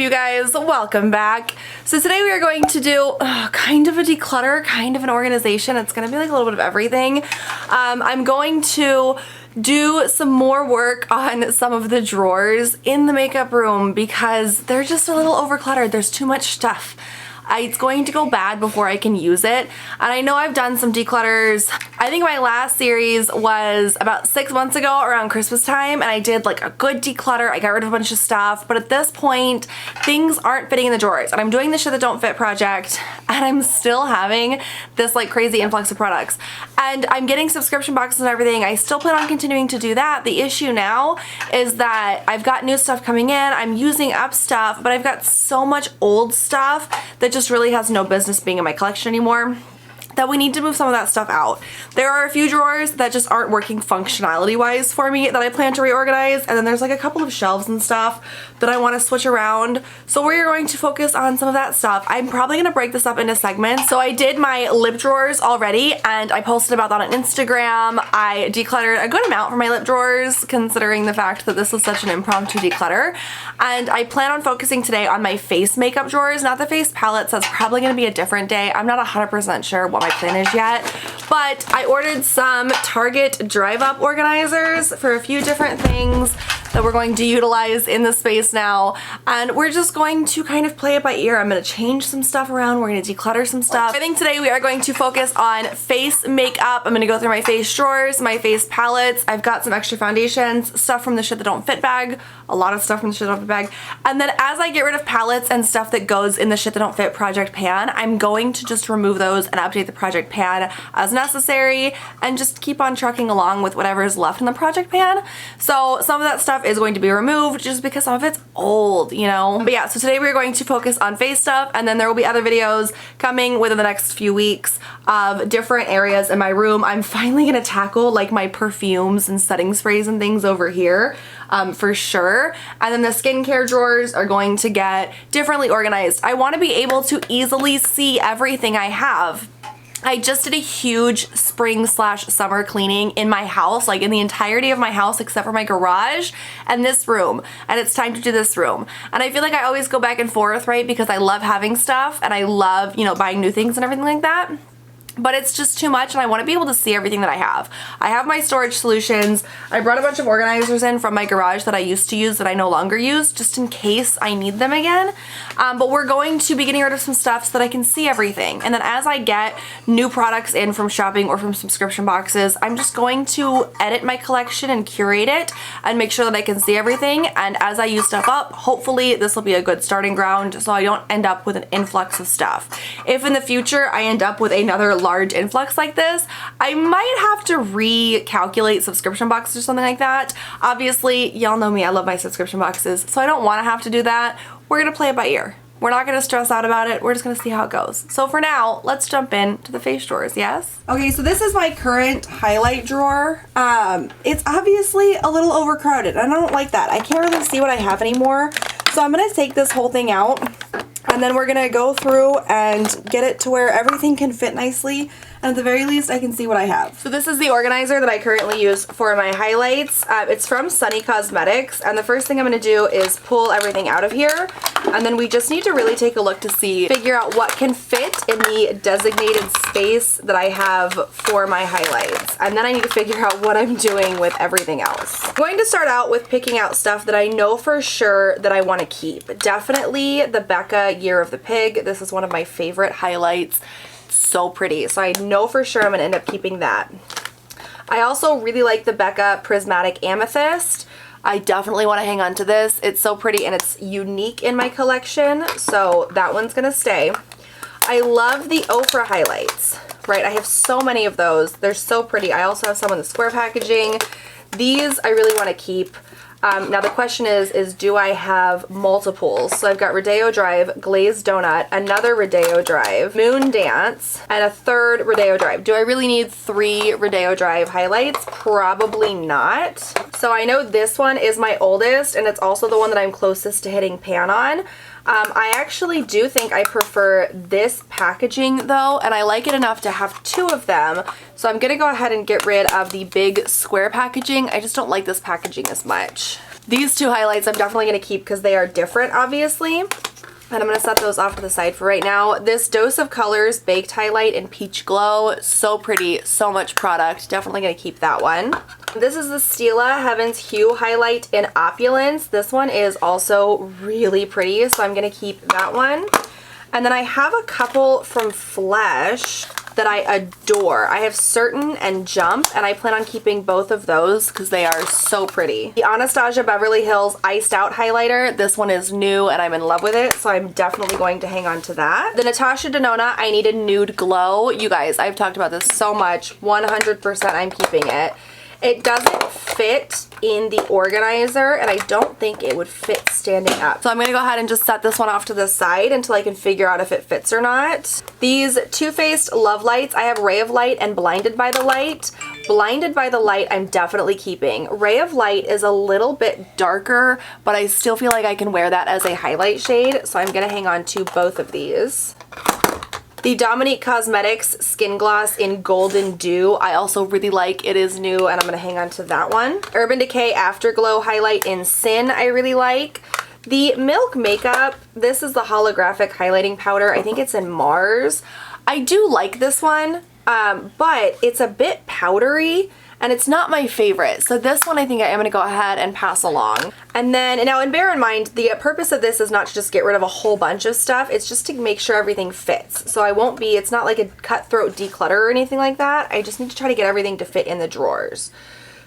you guys? Welcome back. So today we are going to do kind of a declutter, kind of an organization. It's going to be like a little bit of everything. I'm going to do some more work on some of the drawers in the makeup room because they're just a little overcluttered. There's too much stuff. It's going to go bad before I can use it. And I know I've done some declutters. I think my last series was about 6 months ago around Christmas time, and I did like a good declutter. I got rid of a bunch of stuff, but at this point things aren't fitting in the drawers, and I'm doing the shit that don't fit project, and I'm still having this like crazy influx of products. And I'm getting subscription boxes and everything. I still plan on continuing to do that. The issue now is that I've got new stuff coming in, I'm using up stuff, but I've got so much old stuff that just really has no business being in my collection anymore, that we need to move some of that stuff out. There are a few drawers that just aren't working functionality wise for me that I plan to reorganize, and then there's like a couple of shelves and stuff that I want to switch around. So we're going to focus on some of that stuff. I'm probably going to break this up into segments. So I did my lip drawers already, and I posted about that on Instagram. I decluttered a good amount for my lip drawers considering the fact that this was such an impromptu declutter. And I plan on focusing today on my face makeup drawers, not the face palettes. That's probably going to be a different day. I'm not 100% sure what my plan is yet, but I ordered some Target drive up organizers for a few different things that we're going to utilize in the space now, and we're just going to kind of play it by ear. I'm going to change some stuff around, we're going to declutter some stuff. I think today we are going to focus on face makeup. I'm going to go through my face drawers, my face palettes. I've got some extra foundations, stuff from the shit that don't fit bag, a lot of stuff from the shit that don't fit bag, and then as I get rid of palettes and stuff that goes in the shit that don't fit project pan, I'm going to just remove those and update the project pan as necessary and just keep on trucking along with whatever is left in the project pan. So some of that stuff is going to be removed just because some of it's old, you know? But yeah, so today we're going to focus on face stuff, and then there will be other videos coming within the next few weeks of different areas in my room. I'm finally gonna tackle like my perfumes and setting sprays and things over here for sure. And then the skincare drawers are going to get differently organized. I want to be able to easily see everything I have. I just did a huge spring/summer cleaning in my house, like in the entirety of my house except for my garage and this room, and it's time to do this room. And I feel like I always go back and forth, right, because I love having stuff and I love, you know, buying new things and everything like that. But it's just too much, and I want to be able to see everything that I have. I have my storage solutions. I brought a bunch of organizers in from my garage that I used to use that I no longer use, just in case I need them again. But we're going to be getting rid of some stuff so that I can see everything. And then as I get new products in from shopping or from subscription boxes, I'm just going to edit my collection and curate it and make sure that I can see everything. And as I use stuff up, hopefully this will be a good starting ground so I don't end up with an influx of stuff. If in the future I end up with another large influx like this, I might have to recalculate subscription boxes or something like that. Obviously, y'all know me, I love my subscription boxes, so I don't want to have to do that. We're gonna play it by ear. We're not gonna stress out about it. We're just gonna see how it goes. So for now, let's jump into the face drawers, yes? Okay, so this is my current highlight drawer. It's obviously a little overcrowded. I don't like that. I can't really see what I have anymore. So I'm gonna take this whole thing out, and then we're gonna go through and get it to where everything can fit nicely, and at the very least I can see what I have. So this is the organizer that I currently use for my highlights. It's from Sunny Cosmetics, and the first thing I'm gonna do is pull everything out of here, and then we just need to really take a look to figure out what can fit in the designated space that I have for my highlights, and then I need to figure out what I'm doing with everything else. I'm going to start out with picking out stuff that I know for sure that I want to keep. Definitely the Becca Year of the Pig. This is one of my favorite highlights. It's so pretty, so I know for sure I'm gonna end up keeping that. I also really like the Becca Prismatic Amethyst. I definitely want to hang on to this. It's so pretty and it's unique in my collection, so that one's gonna stay. I love the Ofra highlights, right? I have so many of those. They're so pretty. I also have some in the square packaging. These I really want to keep. Now the question is do I have multiples? So I've got Rodeo Drive, Glazed Donut, another Rodeo Drive, Moon Dance, and a third Rodeo Drive. Do I really need 3 Rodeo Drive highlights? Probably not. So I know this one is my oldest, and it's also the one that I'm closest to hitting pan on. I actually do think I prefer this packaging though, and I like it enough to have 2 of them. So I'm gonna go ahead and get rid of the big square packaging. I just don't like this packaging as much. These two highlights I'm definitely going to keep because they are different, obviously. And I'm going to set those off to the side for right now. This Dose of Colors Baked Highlight in Peach Glow. So pretty. So much product. Definitely going to keep that one. This is the Stila Heaven's Hue Highlight in Opulence. This one is also really pretty, so I'm going to keep that one. And then I have a couple from Flesh that I adore. I have Certain and Jump, and I plan on keeping both of those because they are so pretty. The Anastasia Beverly Hills Iced Out Highlighter. This one is new and I'm in love with it, so I'm definitely going to hang on to that. The Natasha Denona I Need a Nude Glow. You guys, I've talked about this so much. 100% I'm keeping it. It doesn't fit in the organizer, and I don't think it would fit standing up. So I'm gonna go ahead and just set this one off to the side until I can figure out if it fits or not. These Too Faced Love Lights, I have Ray of Light and Blinded by the Light. Blinded by the Light I'm definitely keeping. Ray of Light is a little bit darker, but I still feel like I can wear that as a highlight shade, so I'm gonna hang on to both of these. The Dominique Cosmetics Skin Gloss in Golden Dew, I also really like. It is new, and I'm going to hang on to that one. Urban Decay Afterglow Highlight in Sin, I really like. The Milk Makeup, this is the holographic highlighting powder. I think it's in Mars. I do like this one, but it's a bit powdery, and it's not my favorite. So this one I think I am going to go ahead and pass along. And then, now, and bear in mind, the purpose of this is not to just get rid of a whole bunch of stuff. It's just to make sure everything fits. So I won't be, it's not like a cutthroat declutter or anything like that. I just need to try to get everything to fit in the drawers.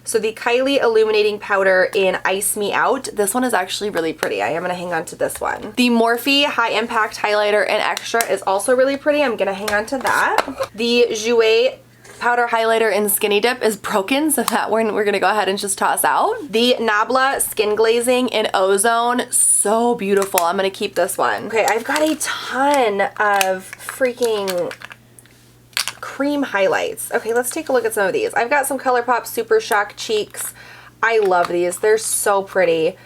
So the Kylie Illuminating Powder in Ice Me Out. This one is actually really pretty. I am going to hang on to this one. The Morphe High Impact Highlighter in Extra is also really pretty. I'm going to hang on to that. The Jouer Powder Highlighter in Skinny Dip is broken, so that one we're gonna go ahead and just toss out. The Nabla Skin Glazing in Ozone, so beautiful. I'm gonna keep this one. Okay, I've got a ton of freaking cream highlights. Okay, let's take a look at some of these. I've got some ColourPop Super Shock Cheeks. I love these. They're so pretty.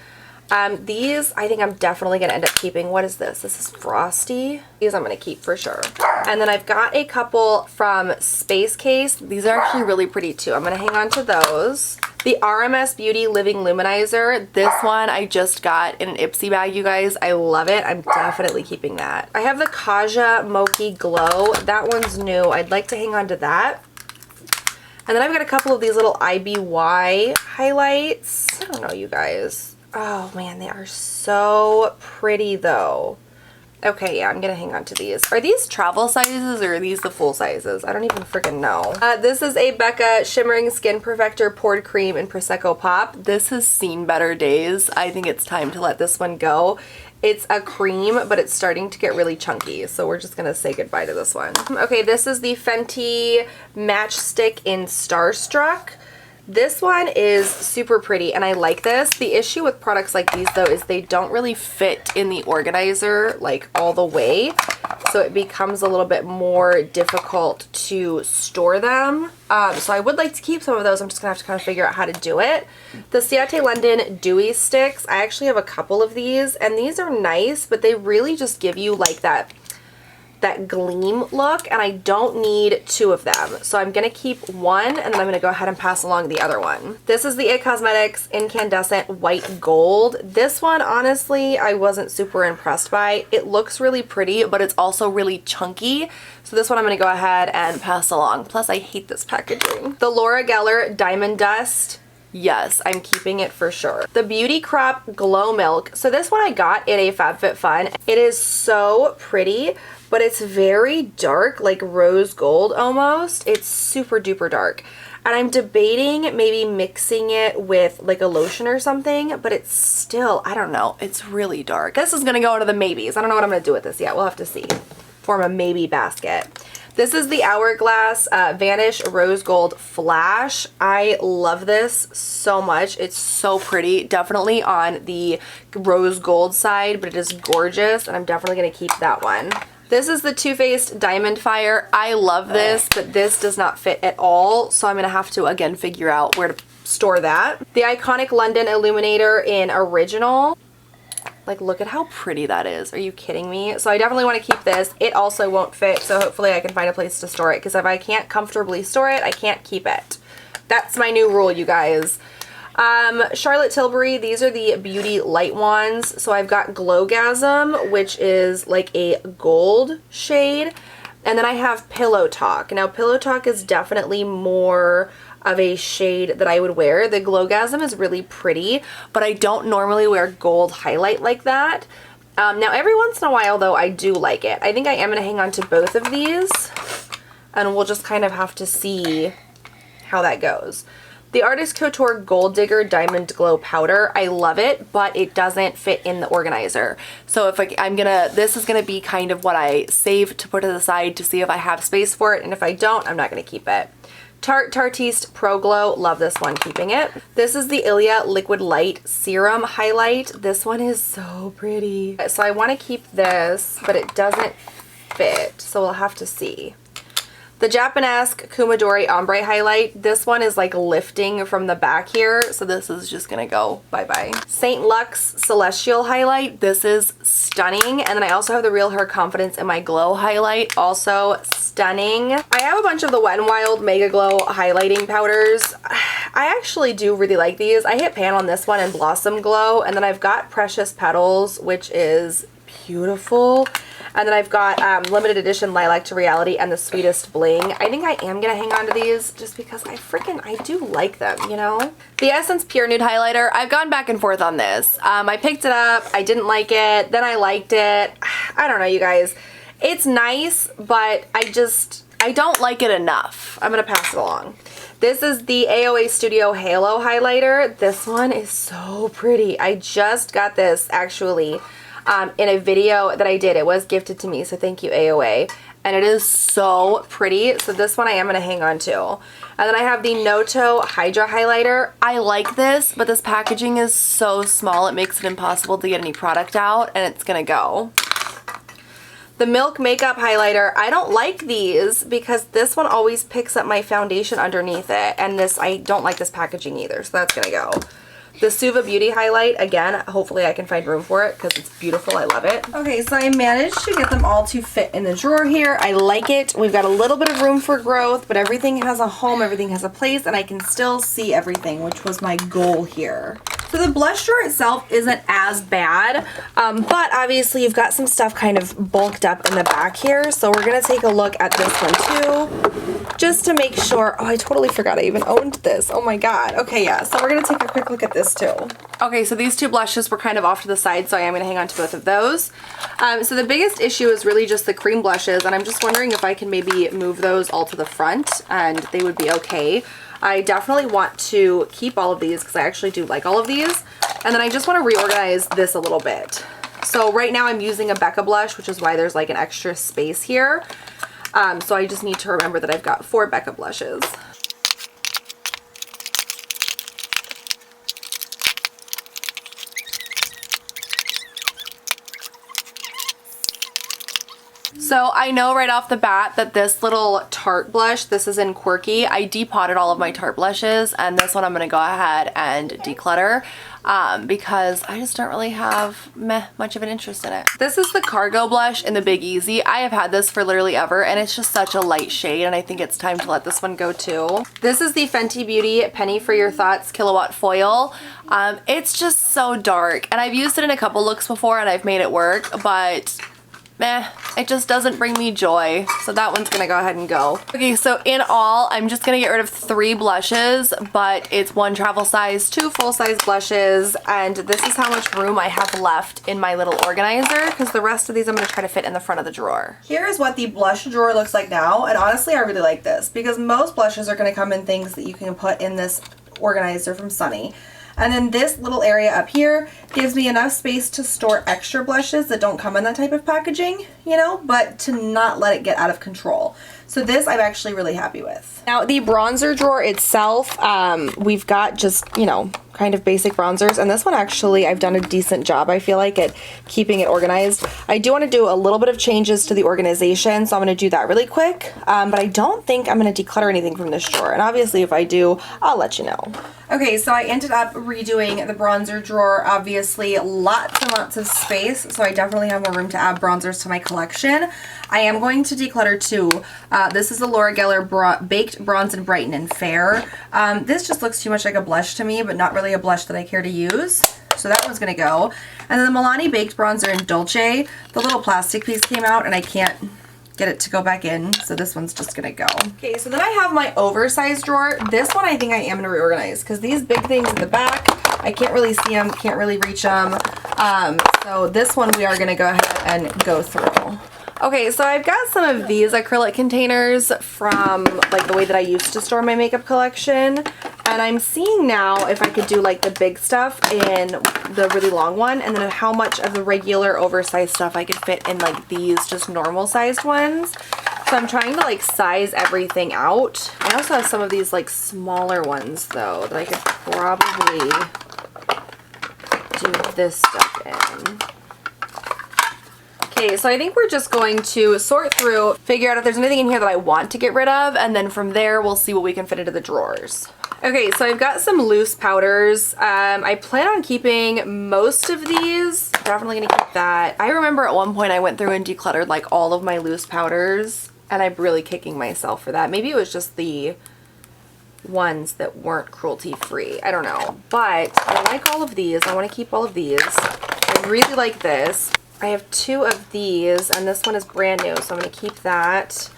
These I think I'm definitely going to end up keeping. What is this? This is Frosty. These I'm going to keep for sure. And then I've got a couple from Space Case. These are actually really pretty too. I'm going to hang on to those. The RMS Beauty Living Luminizer. This one I just got in an Ipsy bag, you guys. I love it. I'm definitely keeping that. I have the Kaja Mochi Glow. That one's new. I'd like to hang on to that. And then I've got a couple of these little IBY highlights. I don't know, you guys. Oh man, they are so pretty though. Okay, yeah, I'm gonna hang on to these. Are these travel sizes or are these the full sizes? I don't even freaking know. This is a Becca Shimmering Skin Perfector Poured Cream in Prosecco Pop. This has seen better days. I think it's time to let this one go. It's a cream, but it's starting to get really chunky, so we're just gonna say goodbye to this one. Okay, this is the Fenty Matchstick in Starstruck. This one is super pretty and I like this. The issue with products like these though is they don't really fit in the organizer like all the way. So it becomes a little bit more difficult to store them. So I would like to keep some of those. I'm just gonna have to kind of figure out how to do it. The Ciate London Dewy Sticks. I actually have a couple of these and these are nice, but they really just give you like that gleam look, and I don't need two of them. So I'm gonna keep one and then I'm gonna go ahead and pass along the other one. This is the IT Cosmetics Incandescent White Gold. This one, honestly, I wasn't super impressed by. It looks really pretty, but it's also really chunky. So this one I'm gonna go ahead and pass along. Plus I hate this packaging. The Laura Geller Diamond Dust. Yes, I'm keeping it for sure. The Beauty Crop Glow Milk. So this one I got in a FabFitFun. It is so pretty, but it's very dark, like rose gold almost. It's super duper dark. And I'm debating maybe mixing it with like a lotion or something, but it's still, I don't know, it's really dark. This is gonna go into the maybes. I don't know what I'm gonna do with this yet. We'll have to see. Form a maybe basket. This is the Hourglass Vanish Rose Gold Flash. I love this so much. It's so pretty. Definitely on the rose gold side, but it is gorgeous, and I'm definitely going to keep that one. This is the Too Faced Diamond Fire. I love this, but this does not fit at all, so I'm going to have to, again, figure out where to store that. The Iconic London Illuminator in Original. Like, look at how pretty that is. Are you kidding me? So I definitely want to keep this. It also won't fit, so hopefully I can find a place to store it, because if I can't comfortably store it, I can't keep it. That's my new rule, you guys. Charlotte Tilbury, these are the Beauty Light Wands. So I've got Glowgasm, which is like a gold shade. And then I have Pillow Talk. Now Pillow Talk is definitely more of a shade that I would wear. The Glowgasm is really pretty, but I don't normally wear gold highlight like that. Now every once in a while though, I do like it. I think I am going to hang on to both of these, and we'll just kind of have to see how that goes. The Artist Couture Gold Digger Diamond Glow Powder, I love it, but it doesn't fit in the organizer. So if this is gonna be kind of what I save to put to the side to see if I have space for it, and if I don't, I'm not gonna keep it. Tarte Tartiste Pro Glow, love this one, keeping it. This is the Ilia Liquid Light Serum Highlight. This one is so pretty. So I wanna keep this, but it doesn't fit, so we'll have to see. The Japanesque Kumadori Ombre Highlight, this one is like lifting from the back here, so this is just gonna go bye-bye. St. Luxe Celestial Highlight, this is stunning. And then I also have the Real Her Confidence in My Glow Highlight, also stunning. I have a bunch of the Wet n Wild Mega Glow highlighting powders. I actually do really like these. I hit pan on this one and Blossom Glow, and then I've got Precious Petals, which is beautiful. And then I've got limited edition Lilac to Reality and the Sweetest Bling. I think I am going to hang on to these just because I do like them, you know? The Essence Pure Nude Highlighter, I've gone back and forth on this. I picked it up, I didn't like it, then I liked it. I don't know, you guys. It's nice, but I don't like it enough. I'm going to pass it along. This is the AOA Studio Halo Highlighter. This one is so pretty. I just got this actually in a video that I did. It was gifted to me, so thank you, AOA. And it is so pretty. So this one I am going to hang on to. And then I have the Noto Hydra Highlighter. I like this, but this packaging is so small, it makes it impossible to get any product out, and it's going to go. The Milk Makeup Highlighter, I don't like these because this one always picks up my foundation underneath it. And this, I don't like this packaging either, so that's going to go. The Suva Beauty Highlight, again, hopefully I can find room for it because it's beautiful. I love it. Okay, so I managed to get them all to fit in the drawer here. I like it. We've got a little bit of room for growth, but everything has a home, everything has a place, and I can still see everything, which was my goal here. So the blush drawer itself isn't as bad, but obviously you've got some stuff kind of bulked up in the back here. So we're going to take a look at this one too, just to make sure. Oh, I totally forgot I even owned this. Oh my God. Okay, yeah. So we're going to take a quick look at this too. Okay, so these two blushes were kind of off to the side, so I am going to hang on to both of those. So the biggest issue is really just the cream blushes, and I'm just wondering if I can maybe move those all to the front and they would be okay. I definitely want to keep all of these because I actually do like all of these. And then I just want to reorganize this a little bit. So right now I'm using a Becca blush, which is why there's like an extra space here. So I just need to remember that I've got 4 Becca blushes. So I know right off the bat that this little Tarte blush, this is in Quirky. I depotted all of my Tarte blushes, and this one I'm going to go ahead and declutter because I just don't really have much of an interest in it. This is the Cargo blush in the Big Easy. I have had this for literally ever, and it's just such a light shade, and I think it's time to let this one go too. This is the Fenty Beauty Penny for Your Thoughts Kilowatt Foil. It's just so dark, and I've used it in a couple looks before, and I've made it work, but it just doesn't bring me joy. So that one's gonna go ahead and go. Okay, so in all, I'm just gonna get rid of 3 blushes, but it's 1 travel size, 2 full size blushes, and this is how much room I have left in my little organizer because the rest of these I'm gonna try to fit in the front of the drawer. Here is what the blush drawer looks like now, and honestly I really like this because most blushes are gonna come in things that you can put in this organizer from Sunny. And then this little area up here gives me enough space to store extra blushes that don't come in that type of packaging, you know, but to not let it get out of control. So this I'm actually really happy with. Now the bronzer drawer itself, we've got just, you know, kind of basic bronzers, and this one actually I've done a decent job, I feel like, at keeping it organized. I do want to do a little bit of changes to the organization, so I'm going to do that really quick, but I don't think I'm going to declutter anything from this drawer, and obviously if I do, I'll let you know. Okay, so I ended up redoing the bronzer drawer. Obviously, lots and lots of space, so I definitely have more room to add bronzers to my collection. I am going to declutter too. This is the Laura Geller Baked Bronze and Brighten in Fair. This just looks too much like a blush to me, but not really a blush that I care to use. So that one's gonna go. And then the Milani Baked Bronzer in Dolce. The little plastic piece came out and I can't get it to go back in, so this one's just gonna go. Okay, so then I have my oversized drawer. This one I think I am gonna reorganize because these big things in the back, I can't really see them, can't really reach them. So this one we are gonna go ahead and go through. Okay, so I've got some of these acrylic containers from like the way that I used to store my makeup collection. And I'm seeing now if I could do like the big stuff in the really long one, and then how much of the regular oversized stuff I could fit in like these just normal sized ones. So I'm trying to like size everything out. I also have some of these like smaller ones though that I could probably do this stuff in. Okay, so I think we're just going to sort through, figure out if there's anything in here that I want to get rid of, and then from there we'll see what we can fit into the drawers. Okay, so I've got some loose powders. I plan on keeping most of these. Definitely gonna keep that. I remember at one point I went through and decluttered like all of my loose powders, and I'm really kicking myself for that. Maybe it was just the ones that weren't cruelty free. I don't know, but I like all of these. I want to keep all of these. I really like this. I have 2 of these, and this one is brand new, so I'm going to keep that.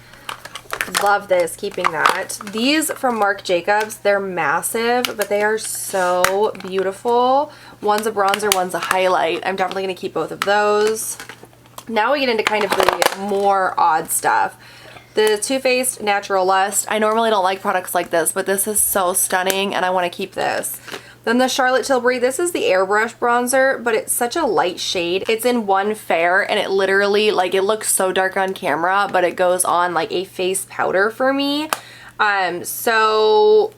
Love this, keeping that. These from Marc Jacobs, they're massive, but they are so beautiful. One's a bronzer, one's a highlight. I'm definitely going to keep both of those. Now we get into kind of the more odd stuff. The Too Faced Natural Lust. I normally don't like products like this, but this is so stunning, and I want to keep this. Then the Charlotte Tilbury, this is the airbrush bronzer, but it's such a light shade. It's in one fair, and it literally, like, it looks so dark on camera, but it goes on like a face powder for me. So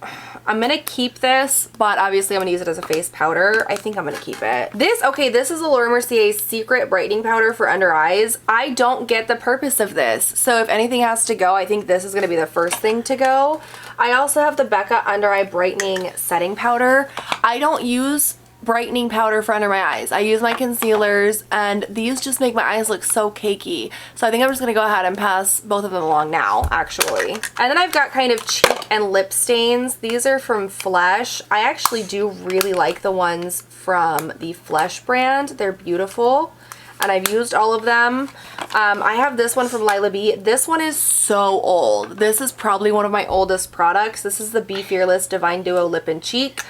I'm gonna keep this, but obviously I'm gonna use it as a face powder. I think I'm gonna keep it. This is a Laura Mercier Secret Brightening Powder for under eyes. I don't get the purpose of this, so if anything has to go, I think this is gonna be the first thing to go. I also have the Becca Under Eye Brightening Setting Powder. I don't use brightening powder for under my eyes. I use my concealers, and these just make my eyes look so cakey. So I think I'm just gonna go ahead and pass both of them along now, actually. And then I've got kind of cheek and lip stains. These are from Flesh. I actually do really like the ones from the Flesh brand. They're beautiful, and I've used all of them. I have this one from Lila B. This one is so old. This is probably one of my oldest products. This is the Be Fearless Divine Duo Lip and Cheek.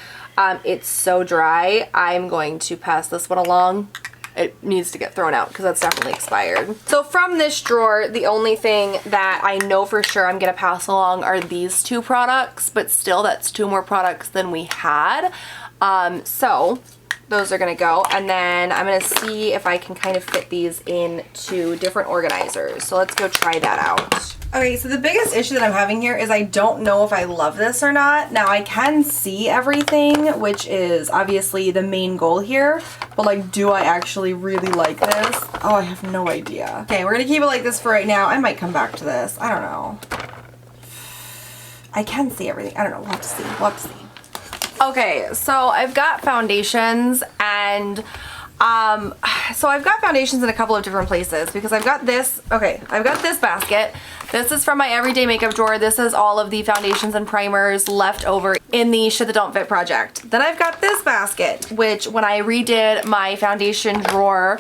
It's so dry. I'm going to pass this one along. It needs to get thrown out because that's definitely expired. So from this drawer, the only thing that I know for sure I'm gonna pass along are these 2 products, but still that's 2 more products than we had. So those are gonna go, and then I'm gonna see if I can kind of fit these into different organizers. So let's go try that out. Okay, so the biggest issue that I'm having here is I don't know if I love this or not. Now I can see everything, which is obviously the main goal here, but like, do I actually really like this? Oh, I have no idea. Okay, we're gonna keep it like this for right now. I might come back to this. I don't know. I can see everything. I don't know. We'll have to see. We'll have to see. Okay, so I've got foundations, and so I've got foundations in a couple of different places because I've got this, I've got this basket. This is from my everyday makeup drawer. This is all of the foundations and primers left over in the Shit That Don't Fit project. Then I've got this basket, which when I redid my foundation drawer,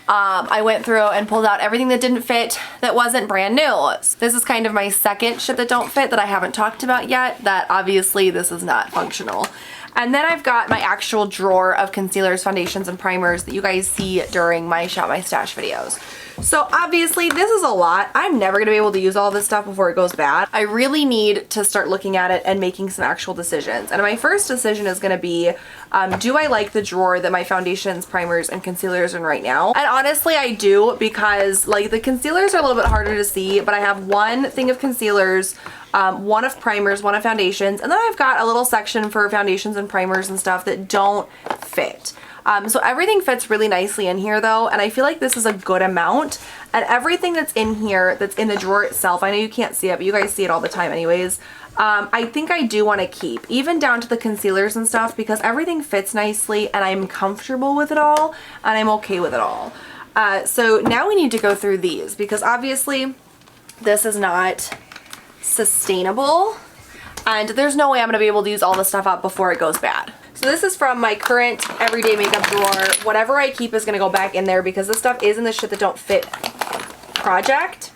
I went through and pulled out everything that didn't fit that wasn't brand new. This is kind of my second Shit That Don't Fit that I haven't talked about yet, that obviously this is not functional. And then I've got my actual drawer of concealers, foundations, and primers that you guys see during my Shop My Stash videos. So obviously this is a lot. I'm never going to be able to use all this stuff before it goes bad. I really need to start looking at it and making some actual decisions. And my first decision is going to be, do I like the drawer that my foundations, primers, and concealers are in right now? And honestly I do, because like the concealers are a little bit harder to see, but I have one thing of concealers, one of primers, one of foundations, and then I've got a little section for foundations and primers and stuff that don't fit. So everything fits really nicely in here though, and I feel like this is a good amount. And everything that's in here, that's in the drawer itself, I know you can't see it, but you guys see it all the time anyways, I think I do want to keep, even down to the concealers and stuff, because everything fits nicely and I'm comfortable with it all and I'm okay with it all. So now we need to go through these because obviously this is not sustainable and there's no way I'm going to be able to use all this stuff up before it goes bad. So this is from my current everyday makeup drawer. Whatever I keep is going to go back in there because this stuff is in the shit that don't fit project.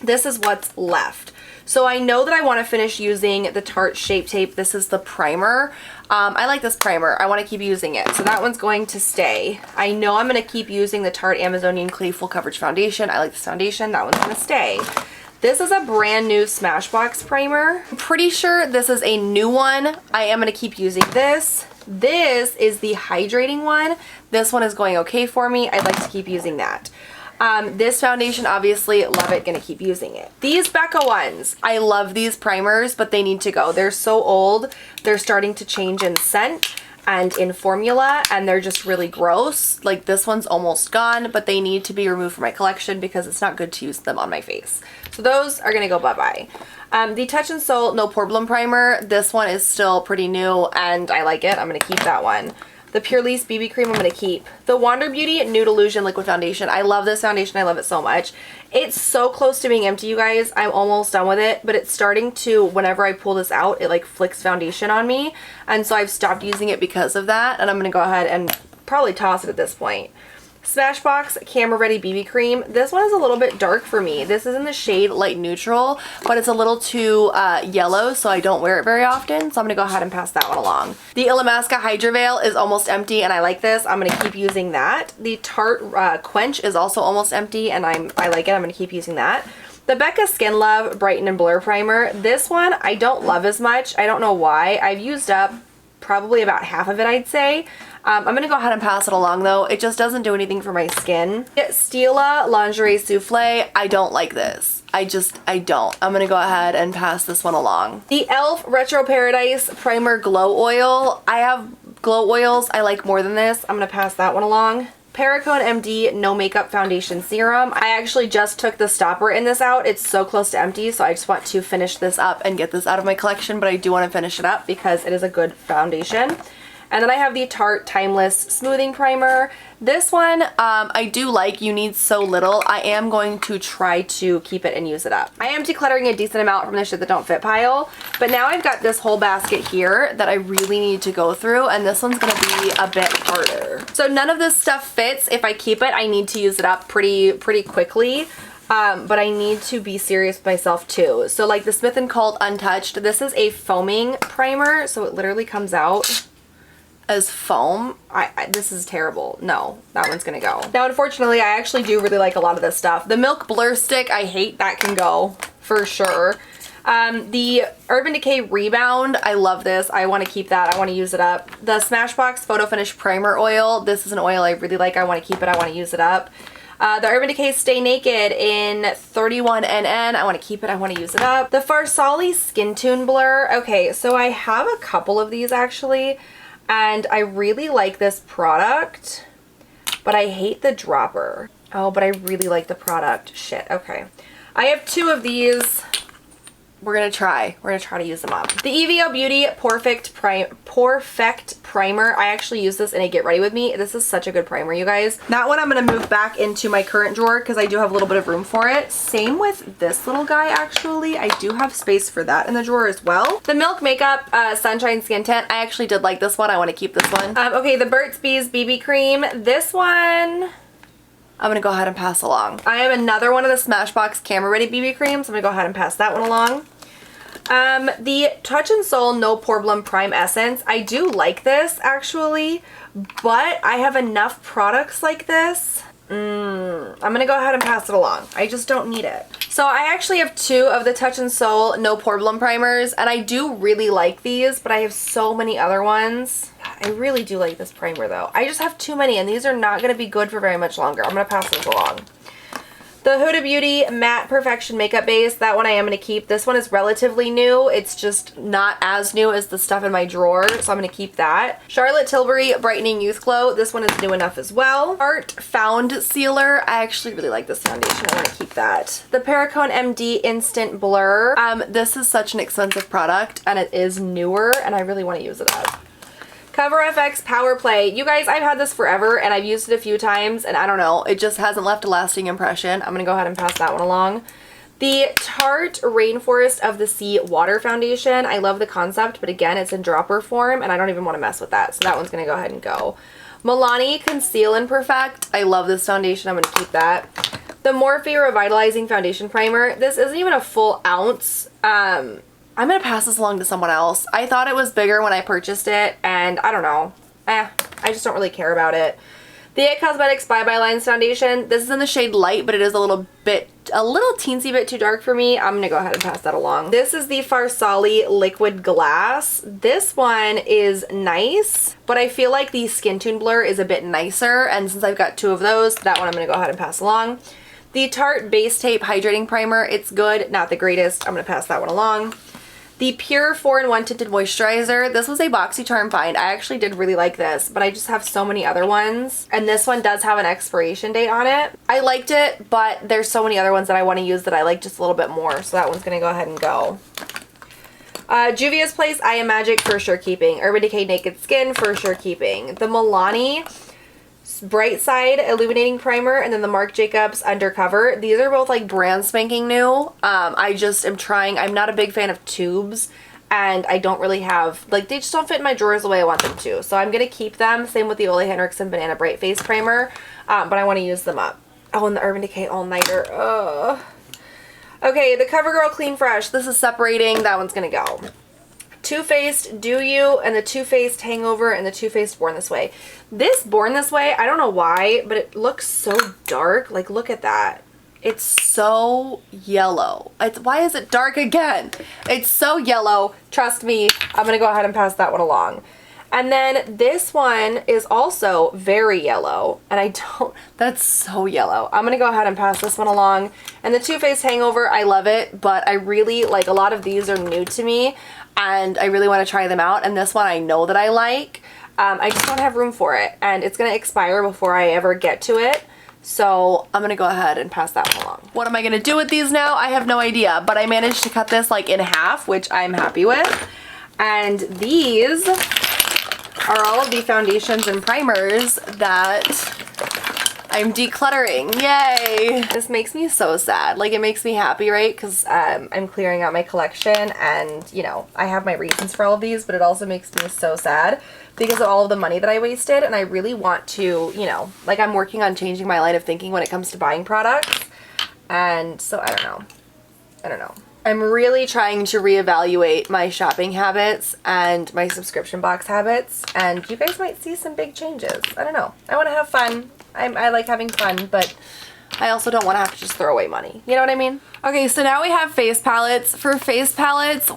This is what's left. So I know that I want to finish using the Tarte Shape Tape. This is the primer. I like this primer. I want to keep using it. So that one's going to stay. I know I'm going to keep using the Tarte Amazonian Clay Full Coverage Foundation. I like this foundation. That one's going to stay. This is a brand new Smashbox primer. I'm pretty sure this is a new one. I am going to keep using this. This is the hydrating one. This one is going okay for me. I'd like to keep using that. This foundation, obviously, love it, gonna keep using it. These Becca ones, I love these primers, but they need to go. They're so old, they're starting to change in scent and in formula, and they're just really gross. Like this one's almost gone, but they need to be removed from my collection because it's not good to use them on my face. So those are gonna go bye-bye. The Touch in Sol No Problem Primer, this one is still pretty new and I like it. I'm gonna keep that one. The Pure Lease BB Cream I'm going to keep. The Wander Beauty Nude Illusion Liquid Foundation. I love this foundation. I love it so much. It's so close to being empty, you guys. I'm almost done with it, but it's starting to, whenever I pull this out, it like flicks foundation on me. And so I've stopped using it because of that. And I'm going to go ahead and probably toss it at this point. Smashbox Camera Ready BB Cream. This one is a little bit dark for me. This is in the shade Light Neutral, but it's a little too yellow, so I don't wear it very often. So I'm going to go ahead and pass that one along. The Illamasqua Hydra Veil is almost empty, and I like this. I'm going to keep using that. The Tarte Quench is also almost empty, and I like it. I'm going to keep using that. The Becca Skin Love Brighten and Blur Primer. This one I don't love as much. I don't know why. I've used up probably about half of it, I'd say. I'm going to go ahead and pass it along though. It just doesn't do anything for my skin. Stila Lingerie Souffle. I don't like this. I don't. I'm going to go ahead and pass this one along. The e.l.f. Retro Paradise Primer Glow Oil. I have glow oils I like more than this. I'm going to pass that one along. Perricone MD No Makeup Foundation Serum. I actually just took the stopper in this out. It's so close to empty, so I just want to finish this up and get this out of my collection, but I do want to finish it up because it is a good foundation. And then I have the Tarte Timeless Smoothing Primer. This one, I do like. You need so little. I am going to try to keep it and use it up. I am decluttering a decent amount from the shit that don't fit pile, but now I've got this whole basket here that I really need to go through, and this one's gonna be a bit harder. So none of this stuff fits. If I keep it, I need to use it up pretty quickly. But I need to be serious with myself too. So like the Smith & Cult Untouched, this is a foaming primer, so it literally comes out as foam. This is terrible. No, that one's gonna go. Now, unfortunately, I actually do really like a lot of this stuff. The Milk Blur Stick, I hate. That can go for sure. The Urban Decay Rebound, I love this. I want to keep that. I want to use it up. The Smashbox Photo Finish Primer Oil. This is an oil I really like. I want to keep it. I want to use it up. The Urban Decay Stay Naked in 31NN. I want to keep it. I want to use it up. The Farsali Skin Tune Blur. Okay, so I have a couple of these actually. And I really like this product, but I hate the dropper. Oh, but I really like the product. Shit, okay. I have two of these. We're gonna try to use them up. The EVO Beauty Perfect Primer. I actually use this in a Get Ready With Me. This is such a good primer, you guys. That one I'm gonna move back into my current drawer because I do have a little bit of room for it. Same with this little guy, actually. I do have space for that in the drawer as well. The Milk Makeup Sunshine Skin Tint. I actually did like this one. I want to keep this one. Okay, the Burt's Bees BB Cream. This one I'm gonna go ahead and pass along. I have another one of the Smashbox Camera Ready BB Creams. I'm gonna go ahead and pass that one along. The Touch in Sol No Problem Prime Essence. I do like this actually, but I have enough products like this. I'm gonna go ahead and pass it along. I just don't need it. So I actually have two of the Touch in Sol No Problem primers, and I do really like these, but I have so many other ones. I really do like this primer though. I just have too many, and these are not gonna be good for very much longer. I'm gonna pass these along. The Huda Beauty Matte Perfection Makeup Base, that one I am going to keep. This one is relatively new. It's just not as new as the stuff in my drawer, so I'm going to keep that. Charlotte Tilbury Brightening Youth Glow. This one is new enough as well. Art Found Sealer. I actually really like this foundation. I want to keep that. The Perricone MD Instant Blur. This is such an expensive product, and it is newer, and I really want to use it up. Cover FX Power Play. You guys, I've had this forever and I've used it a few times and I don't know, it just hasn't left a lasting impression. I'm gonna go ahead and pass that one along. The Tarte Rainforest of the Sea Water Foundation. I love the concept, but again, it's in dropper form and I don't even want to mess with that. So that one's gonna go ahead and go. Milani Conceal and Perfect. I love this foundation. I'm gonna keep that. The Morphe Revitalizing Foundation Primer. This isn't even a full ounce. I'm gonna pass this along to someone else. I thought it was bigger when I purchased it, and I don't know. I just don't really care about it. The IT Cosmetics Bye Bye Lines Foundation. This is in the shade Light, but it is a little teensy bit too dark for me. I'm gonna go ahead and pass that along. This is the Farsali Liquid Glass. This one is nice, but I feel like the Skin Tune Blur is a bit nicer, and since I've got two of those, that one I'm gonna go ahead and pass along. The Tarte Base Tape Hydrating Primer. It's good, not the greatest. I'm gonna pass that one along. The Pure 4-in-1 Tinted Moisturizer. This was a BoxyCharm find. I actually did really like this, but I just have so many other ones. And this one does have an expiration date on it. I liked it, but there's so many other ones that I want to use that I like just a little bit more. So that one's going to go ahead and go. Juvia's Place I Am Magic, for sure keeping. Urban Decay Naked Skin, for sure keeping. The Milani Bright Side Illuminating Primer, and then the Marc Jacobs Undercover. These are both like brand spanking new. I just am trying. I'm not a big fan of tubes, and I don't really have, like, they just don't fit in my drawers the way I want them to. So I'm gonna keep them. Same with the Ole Henriksen Banana Bright Face Primer, but I want to use them up. Oh, and the Urban Decay All Nighter. Ugh. Okay, the CoverGirl Clean Fresh. This is separating. That one's gonna go. Too Faced Do You, and the Too Faced Hangover, and the Too Faced Born This Way. This Born This Way, I don't know why, but it looks so dark. Like, look at that. It's so yellow. Why is it dark again? It's so yellow. Trust me, I'm going to go ahead and pass that one along. And then this one is also very yellow, and that's so yellow. I'm going to go ahead and pass this one along. And the Too Faced Hangover, I love it, but I really, like, a lot of these are new to me, and I really want to try them out. And this one I know that I like. I just don't have room for it, and it's going to expire before I ever get to it. So I'm going to go ahead and pass that one along. What am I going to do with these now? I have no idea, but I managed to cut this like in half, which I'm happy with. And these are all of the foundations and primers that I'm decluttering. Yay! This makes me so sad. Like, it makes me happy, right? Because I'm clearing out my collection, and, you know, I have my reasons for all of these, but it also makes me so sad because of all of the money that I wasted, and I really want to, you know, like, I'm working on changing my line of thinking when it comes to buying products, and so I don't know. I'm really trying to reevaluate my shopping habits and my subscription box habits, and you guys might see some big changes. I don't know. I want to have fun. I like having fun, but I also don't want to have to just throw away money. You know what I mean? Okay, so now we have face palettes. For face palettes,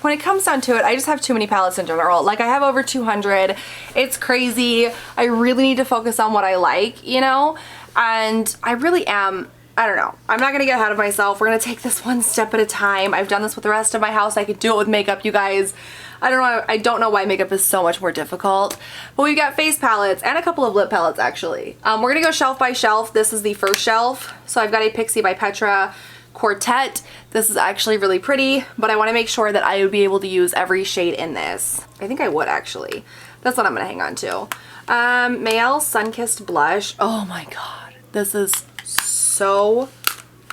when it comes down to it, I just have too many palettes in general. Like, I have over 200. It's crazy. I really need to focus on what I like, you know? And I really am, I don't know. I'm not going to get ahead of myself. We're going to take this one step at a time. I've done this with the rest of my house. I could do it with makeup, you guys. I don't know why makeup is so much more difficult. But we've got face palettes and a couple of lip palettes, actually. We're going to go shelf by shelf. This is the first shelf. So I've got a Pixie by Petra Quartet. This is actually really pretty, but I want to make sure that I would be able to use every shade in this. I think I would, actually. That's what I'm going to hang on to. Mayel Sunkissed Blush. Oh my god. This is so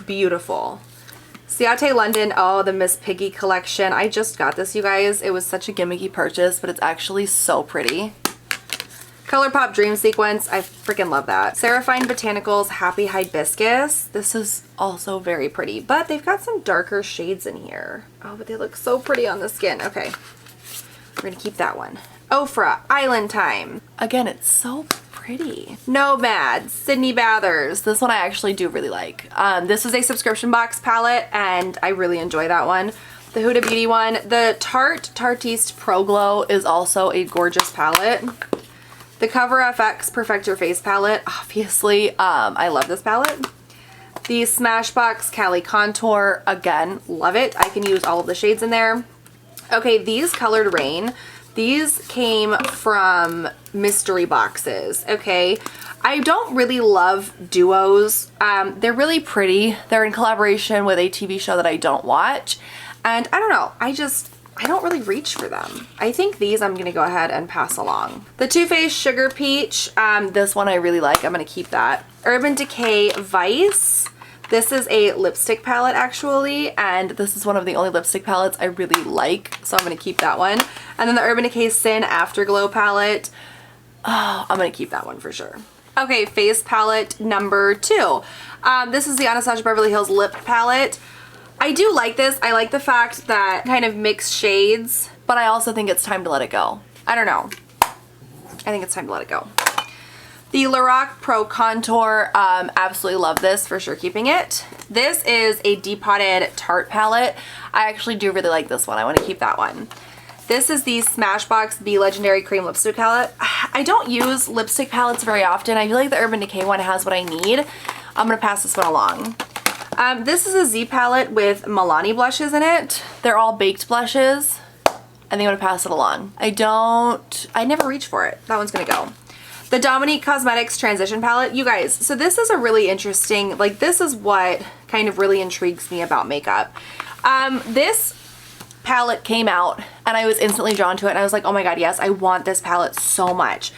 beautiful. Ciate London, oh, the Miss Piggy collection. I just got this, you guys. It was such a gimmicky purchase, but it's actually so pretty. ColourPop Dream Sequence, I freaking love that. Seraphine Botanicals Happy Hibiscus. This is also very pretty, but they've got some darker shades in here. Oh, but they look so pretty on the skin. Okay, we're gonna keep that one. Ofra Island Time. Again, it's so pretty. Nomad Sydney Bathers. This one I actually do really like. This is a subscription box palette, and I really enjoy that one. The Huda Beauty one. The Tarteiste Pro Glow is also a gorgeous palette. The Cover FX Perfect Your Face palette. Obviously, I love this palette. The Smashbox Cali Contour, again, love it. I can use all of the shades in there. Okay, these Colored Rain, these came from mystery boxes, okay? I don't really love duos. They're really pretty. They're in collaboration with a TV show that I don't watch. And I don't know, I don't really reach for them. I think these I'm gonna go ahead and pass along. The Too Faced Sugar Peach, this one I really like. I'm gonna keep that. Urban Decay Vice. This is a lipstick palette actually, and this is one of the only lipstick palettes I really like, so I'm gonna keep that one. And then the Urban Decay Sin Afterglow palette. Oh, I'm gonna keep that one for sure. Okay, face palette number 2. This is the Anastasia Beverly Hills lip palette. I do like this. I like the fact that kind of mixed shades, but I also think it's time to let it go. I don't know. I think it's time to let it go. The Lorac Pro Contour, absolutely love this, for sure keeping it. This is a depotted Tarte palette. I actually do really like this one. I want to keep that one. This is the Smashbox Be Legendary Cream Lipstick Palette. I don't use lipstick palettes very often. I feel like the Urban Decay one has what I need. I'm going to pass this one along. This is a Z palette with Milani blushes in it. They're all baked blushes. I think I'm gonna pass it along. I never reach for it. That one's gonna go. The Dominique Cosmetics Transition Palette. You guys, so this is a really interesting, like this is what kind of really intrigues me about makeup. This palette came out and I was instantly drawn to it and I was like, oh my god, yes, I want this palette so much.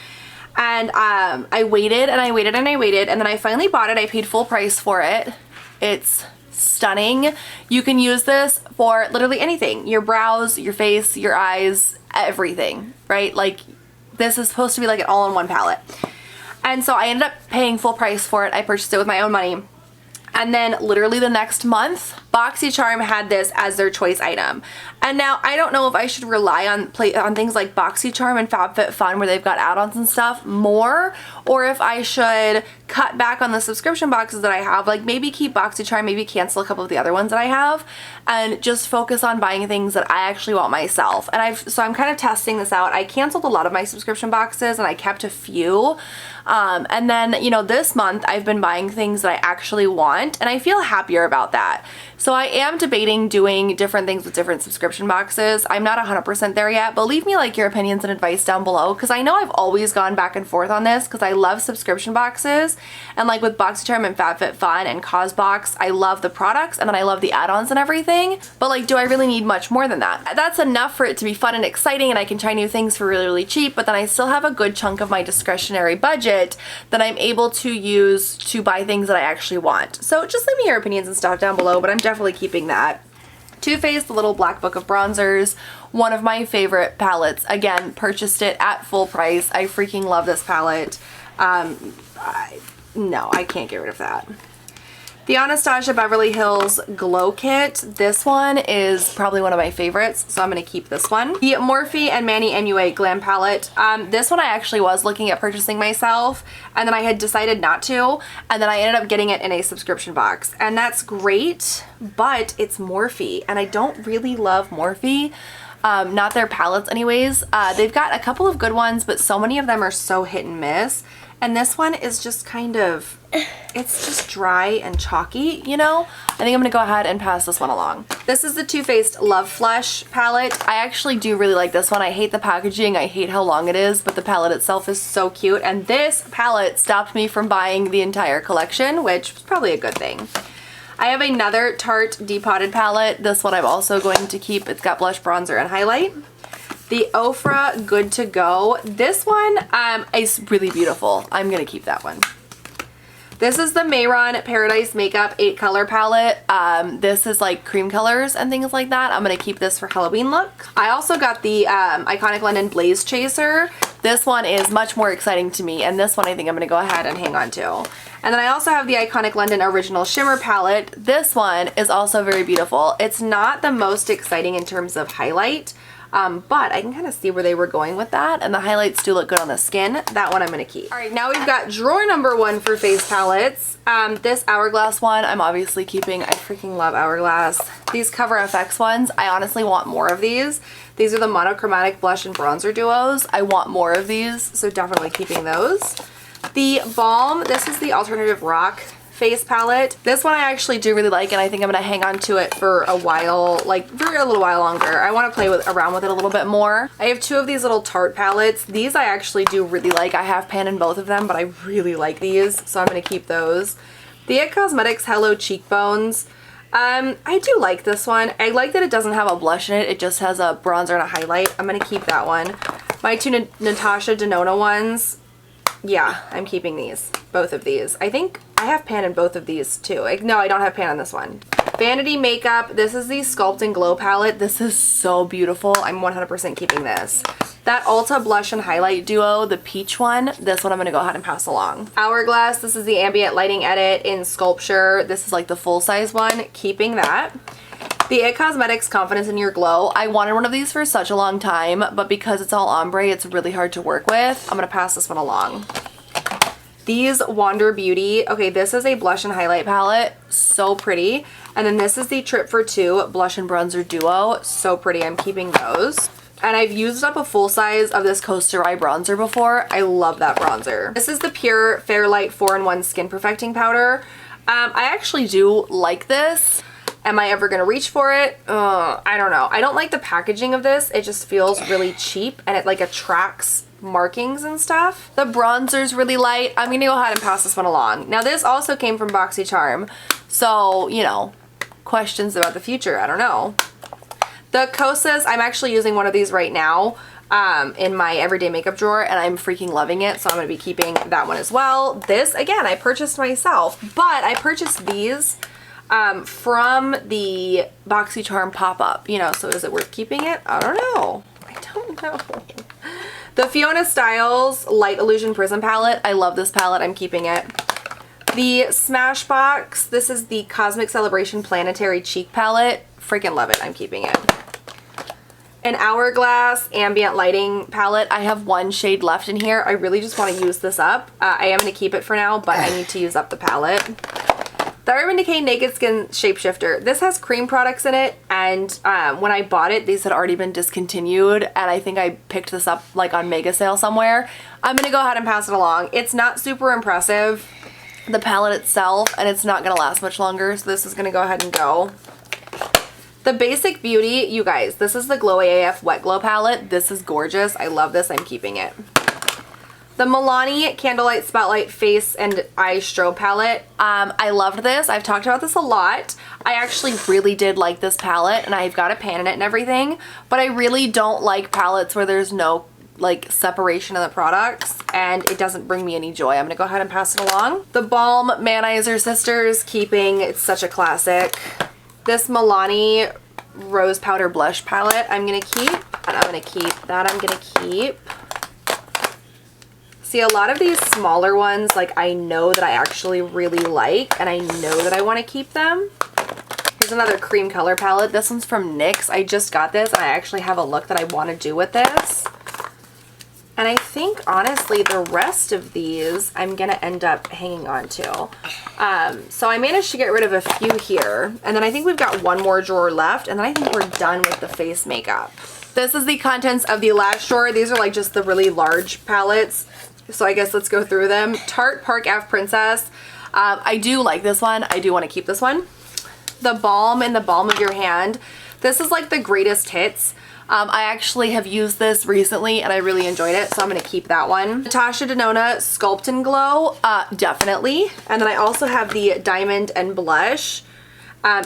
And I waited and I waited and I waited and then I finally bought it. I paid full price for it. It's stunning. You can use this for literally anything. Your brows, your face, your eyes, everything, right? Like this is supposed to be like an all-in-one palette. And so I ended up paying full price for it. I purchased it with my own money. And then literally the next month, BoxyCharm had this as their choice item. And now I don't know if I should rely on things like BoxyCharm and FabFitFun where they've got add-ons and stuff more, or if I should cut back on the subscription boxes that I have, like maybe keep BoxyCharm, maybe cancel a couple of the other ones that I have, and just focus on buying things that I actually want myself. And so I'm kind of testing this out. I canceled a lot of my subscription boxes and I kept a few. And then, you know, this month I've been buying things that I actually want and I feel happier about that. So I am debating doing different things with different subscription boxes. I'm not 100% there yet, but leave me like your opinions and advice down below because I know I've always gone back and forth on this because I love subscription boxes, and like with BoxyCharm and FabFitFun and CosBox, I love the products and then I love the add-ons and everything, but like do I really need much more than that? That's enough for it to be fun and exciting and I can try new things for really, really cheap, but then I still have a good chunk of my discretionary budget that I'm able to use to buy things that I actually want. So just leave me your opinions and stuff down below, but I'm definitely keeping that. Too Faced, the little black book of bronzers, one of my favorite palettes. Again, purchased it at full price. I freaking love this palette. No, I can't get rid of that. The Anastasia Beverly Hills Glow Kit. This one is probably one of my favorites, so I'm going to keep this one. The Morphe and Manny MUA Glam Palette. This one I actually was looking at purchasing myself, and then I had decided not to, and then I ended up getting it in a subscription box. And that's great, but it's Morphe, and I don't really love Morphe. Not their palettes anyways. They've got a couple of good ones, but so many of them are so hit and miss. And this one is just kind of, it's just dry and chalky, you know? I think I'm gonna go ahead and pass this one along. This is the Too Faced Love Flush palette. I actually do really like this one. I hate the packaging, I hate how long it is, but the palette itself is so cute. And this palette stopped me from buying the entire collection, which was probably a good thing. I have another Tarte Depotted palette. This one I'm also going to keep. It's got blush, bronzer, and highlight. The Ofra Good to Go. This one is really beautiful. I'm gonna keep that one. This is the Mayron Paradise Makeup 8 color palette. This is like cream colors and things like that. I'm gonna keep this for Halloween look. I also got the Iconic London Blaze Chaser. This one is much more exciting to me, and this one I think I'm gonna go ahead and hang on to. And then I also have the Iconic London Original Shimmer palette. This one is also very beautiful. It's not the most exciting in terms of highlight, but I can kind of see where they were going with that, and the highlights do look good on the skin. That one I'm going to keep. All right, now we've got drawer number 1 for face palettes. This Hourglass one I'm obviously keeping. I freaking love Hourglass. These Cover FX ones, I honestly want more of these. These are the monochromatic blush and bronzer duos. I want more of these, so definitely keeping those. The Balm, this is the Alternative Rock face palette. This one I actually do really like, and I think I'm gonna hang on to it for a while, like for a little while longer. I want to play around with it a little bit more. I have 2 of these little Tarte palettes. These I actually do really like. I have pan in both of them, but I really like these, so I'm gonna keep those. The IT Cosmetics Hello Cheekbones. I do like this one. I like that it doesn't have a blush in it. It just has a bronzer and a highlight. I'm gonna keep that one. My 2 Natasha Denona ones. Yeah, I'm keeping these. Both of these. I think I have pan in both of these too. No, I don't have pan on this one. Vanity Makeup. This is the Sculpt and Glow palette. This is so beautiful. I'm 100% keeping this. That Ulta Blush and Highlight Duo, the peach one, this one I'm going to go ahead and pass along. Hourglass. This is the Ambient Lighting Edit in Sculpture. This is like the full-size one. Keeping that. The IT Cosmetics Confidence in Your Glow. I wanted one of these for such a long time, but because it's all ombre, it's really hard to work with. I'm going to pass this one along. These Wander Beauty. Okay, this is a blush and highlight palette. So pretty. And then this is the Trip for Two Blush and Bronzer Duo. So pretty. I'm keeping those. And I've used up a full size of this Coaster Eye bronzer before. I love that bronzer. This is the Pure Fairlight 4-in-1 Skin Perfecting Powder. I actually do like this. Am I ever going to reach for it? I don't know. I don't like the packaging of this. It just feels really cheap and it like attracts markings and stuff. The bronzer's really light. I'm going to go ahead and pass this one along. Now this also came from BoxyCharm. So, you know, questions about the future. I don't know. The Kosas, I'm actually using one of these right now in my everyday makeup drawer and I'm freaking loving it. So I'm going to be keeping that one as well. This, again, I purchased myself, but I purchased these from the BoxyCharm pop-up, you know, so is it worth keeping it? I don't know. I don't know. The Fiona Styles Light Illusion Prism palette. I love this palette. I'm keeping it. The Smashbox. This is the Cosmic Celebration Planetary Cheek palette. Freaking love it. I'm keeping it. An Hourglass Ambient Lighting palette. I have 1 shade left in here. I really just want to use this up. I am going to keep it for now, but I need to use up the palette. The Urban Decay Naked Skin Shapeshifter. This has cream products in it, and when I bought it, these had already been discontinued, and I think I picked this up like on mega sale somewhere. I'm gonna go ahead and pass it along. It's not super impressive, the palette itself, and it's not gonna last much longer, so this is gonna go ahead and go. The Basic Beauty, you guys, this is the Glow AF Wet Glow palette. This is gorgeous. I love this. I'm keeping it. The Milani Candlelight Spotlight Face and Eye Strobe palette. I loved this. I've talked about this a lot. I actually really did like this palette and I've got a pan in it and everything, but I really don't like palettes where there's no like separation of the products and it doesn't bring me any joy. I'm gonna go ahead and pass it along. The Balm Manizer Sisters, keeping. It's such a classic. This Milani Rose Powder Blush palette I'm gonna keep, and I'm gonna keep that. I'm gonna keep. See, a lot of these smaller ones, like I know that I actually really like and I know that I want to keep them. Here's another cream color palette. This one's from NYX. I just got this and I actually have a look that I want to do with this. And I think, honestly, the rest of these I'm going to end up hanging on to. So I managed to get rid of a few here. And then I think we've got 1 more drawer left. And then I think we're done with the face makeup. This is the contents of the lash drawer. These are like just the really large palettes. So I guess let's go through them. Tarte Park Ave Princess. I do like this one. I do want to keep this one. The Balm in the Balm of Your Hand. This is like the greatest hits. I actually have used this recently and I really enjoyed it, so I'm going to keep that one. Natasha Denona Sculpt and Glow, definitely. And then I also have the Diamond and Blush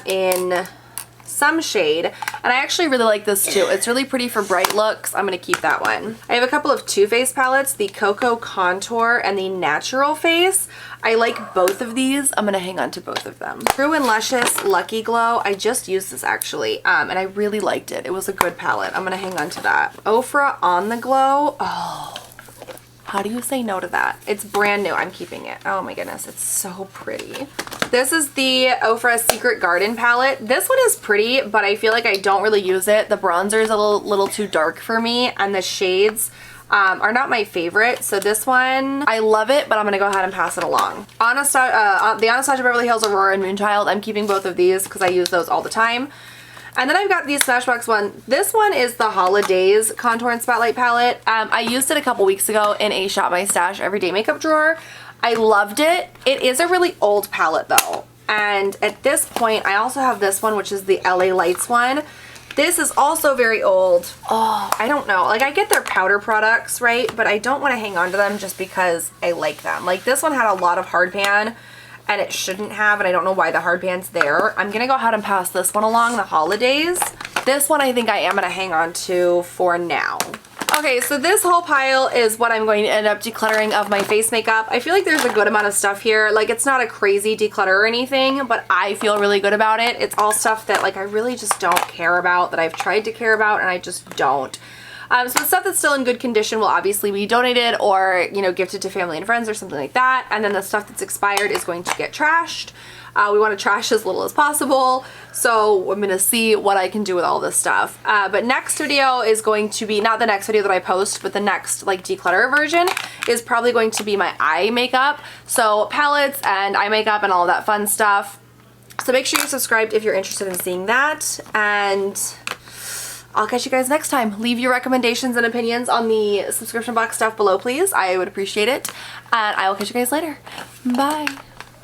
in some shade, and I actually really like this too. It's really pretty for bright looks. I'm going to keep that one. I have a couple of Too Faced palettes, the Cocoa Contour and the Natural Face. I like both of these. I'm going to hang on to both of them. True and Luscious Lucky Glow. I just used this actually, and I really liked it. It was a good palette. I'm going to hang on to that. Ofra On the Glow. Oh, how do you say no to that? It's brand new. I'm keeping it. Oh my goodness, it's so pretty. This is the Ofra Secret Garden palette. This one is pretty, but I feel like I don't really use it. The bronzer is a little too dark for me, and the shades are not my favorite. So this one, I love it, but I'm gonna go ahead and pass it along. The Anastasia Beverly Hills Aurora and Moonchild. I'm keeping both of these because I use those all the time. And then I've got the Smashbox one. This one is the Holidays Contour and Spotlight palette. I used it a couple weeks ago in a Shop My Stash everyday makeup drawer. I loved it. It is a really old palette though. And at this point, I also have this one, which is the LA Lights one. This is also very old. Oh, I don't know. Like, I get their powder products, right? But I don't want to hang on to them just because I like them. Like, this one had a lot of hardpan, and it shouldn't have, and I don't know why the hardpan's there. I'm going to go ahead and pass this one along the holidays. This one I think I am going to hang on to for now. Okay, so this whole pile is what I'm going to end up decluttering of my face makeup. I feel like there's a good amount of stuff here. Like, it's not a crazy declutter or anything, but I feel really good about it. It's all stuff that, like, I really just don't care about, that I've tried to care about, and I just don't. So the stuff that's still in good condition will obviously be donated or, you know, gifted to family and friends or something like that. And then the stuff that's expired is going to get trashed. We want to trash as little as possible. So I'm going to see what I can do with all this stuff. But next video is going to be, not the next video that I post, but the next like declutter version is probably going to be my eye makeup. So palettes and eye makeup and all of that fun stuff. So make sure you're subscribed if you're interested in seeing that. And I'll catch you guys next time. Leave your recommendations and opinions on the subscription box stuff below, please. I would appreciate it. And I will catch you guys later. Bye.